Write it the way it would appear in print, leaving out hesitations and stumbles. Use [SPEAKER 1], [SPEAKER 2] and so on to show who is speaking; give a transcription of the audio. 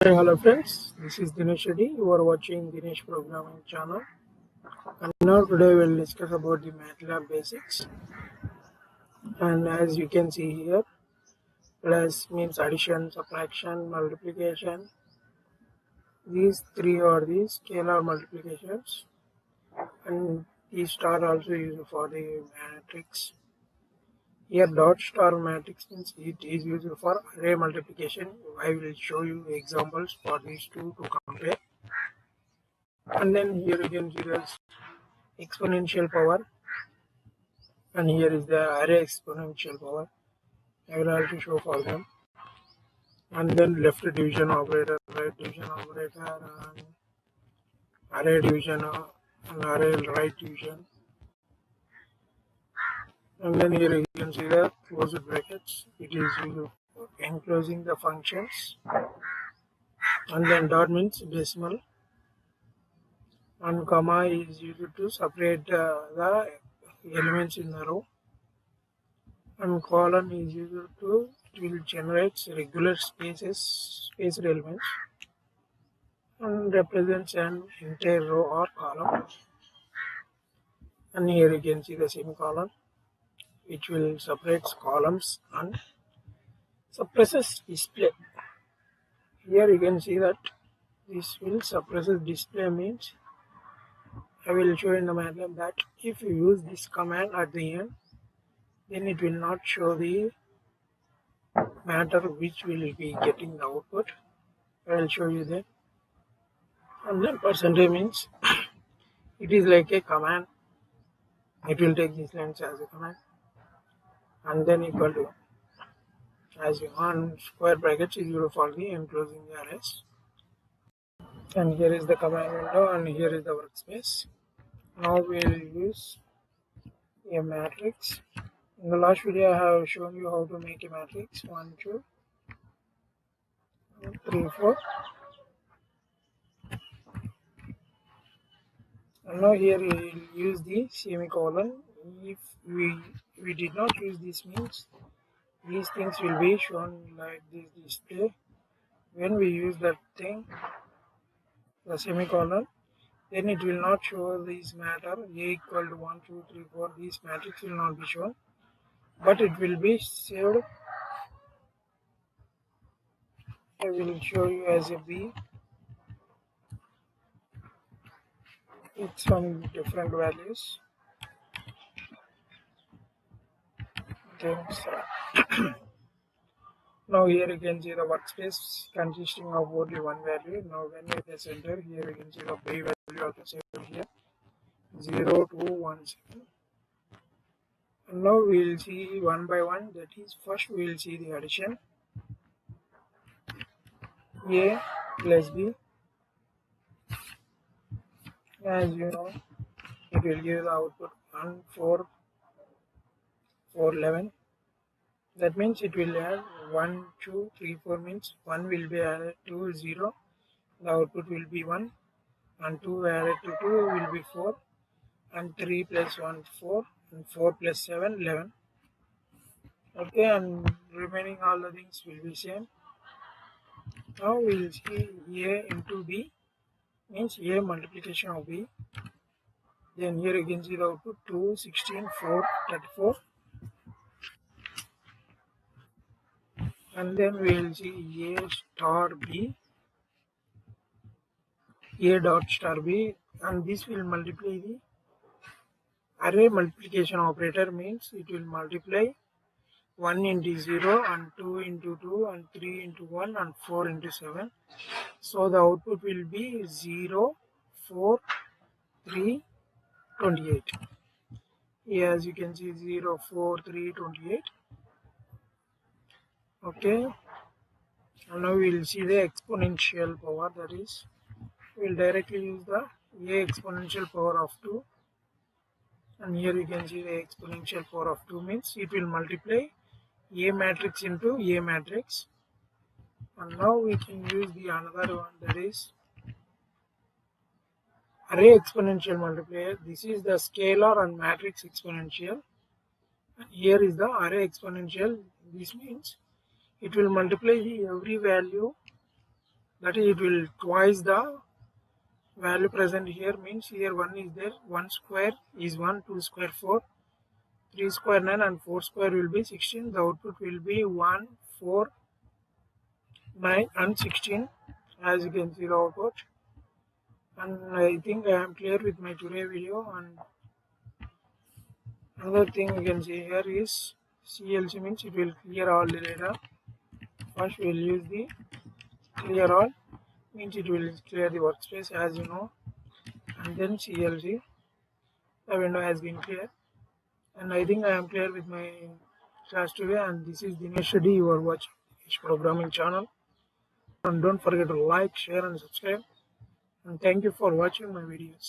[SPEAKER 1] Hey, hello friends, this is Dinesh Reddy. You are watching Dinesh Programming channel. And now today we'll discuss about the Matlab basics. And as you can see here, plus means addition, subtraction, multiplication. These three are the scalar multiplications, and the star also used for the matrix. Here dot star matrix means it is used for array multiplication. I will show you examples for these two to compare. And then here you can see the exponential power, and here is the array exponential power. I will also show for them. And then left division operator, right division operator, and array division, and array right division. And then here you can see the closed brackets. It is used for enclosing the functions. And then dot means decimal, and comma is used to separate the elements in the row. And colon is used to, it will generate regular spaced elements, and represents an entire row or column. And here you can see the semicolon, which will separate columns and suppresses display. Here you can see that this will suppresses display means I will show in the Matlab that if you use this command at the end, then it will not show the matter which will be getting the output. I will show you that. And then percentage means it is like a command. It will take these lines as a command, and then equal to, as on square brackets is used for the enclosing the arrays. And here is the command window, and here is the workspace. Now we will use a matrix. In the last video I have shown you how to make a matrix 1, 2, 3, 4. And now here we will use the semicolon. If we did not use this means these things will be shown like this display. When we use that thing, the semicolon, then it will not show this matter a equal to 1, 2, 3, 4. This matrix will not be shown, but it will be saved. I will show you as a B. It's some different values. Now here you can see the workspace consisting of only one value. Now when you press enter, here you can see the B value also saved here, 0 to 1 second. And now we will see one by one. That is, first we will see the addition. A plus B. As you know, it will give the output 1, 4, 4, 11. That means it will have 1, 2, 3, 4 means 1 will be added to 0. The output will be 1. And 2 added to 2 will be 4. And 3 plus 1, 4. And 4 plus 7, 11. Okay, and remaining all the things will be same. Now we will see A into B means A multiplication of B. Then here you can see the output 2, 16, 4, 34. And then we will see A star B, A dot star B, and this will multiply the array multiplication operator means it will multiply 1 into 0 and 2 into 2 and 3 into 1 and 4 into 7. So the output will be 0, 4, 3, 28. Here as you can see 0, 4, 3, 28. Okay. And now we will see the exponential power, that is, we will directly use the A exponential power of 2. And here you can see the exponential power of 2 means it will multiply A matrix into A matrix. And now we can use the another one, that is array exponential multiplier. This is the scalar and matrix exponential. And here is the array exponential. This means it will multiply every value that is, it will twice the value present here, means here 1 is there, 1 square is 1, 2 square 4, 3 square 9 and 4 square will be 16. The output will be 1, 4, 9 and 16, as you can see the output. And I think I am clear with my today video. And another thing you can see here is CLC, means it will clear all the data. First we will use the clear all, means it will clear the workspace, as you know, and then CLC, the window has been cleared. And I think I am clear with my class today. And this is Dinesh Reddy. You are watching Dinesh Programming channel. And don't forget to like, share and subscribe. And thank you for watching my videos.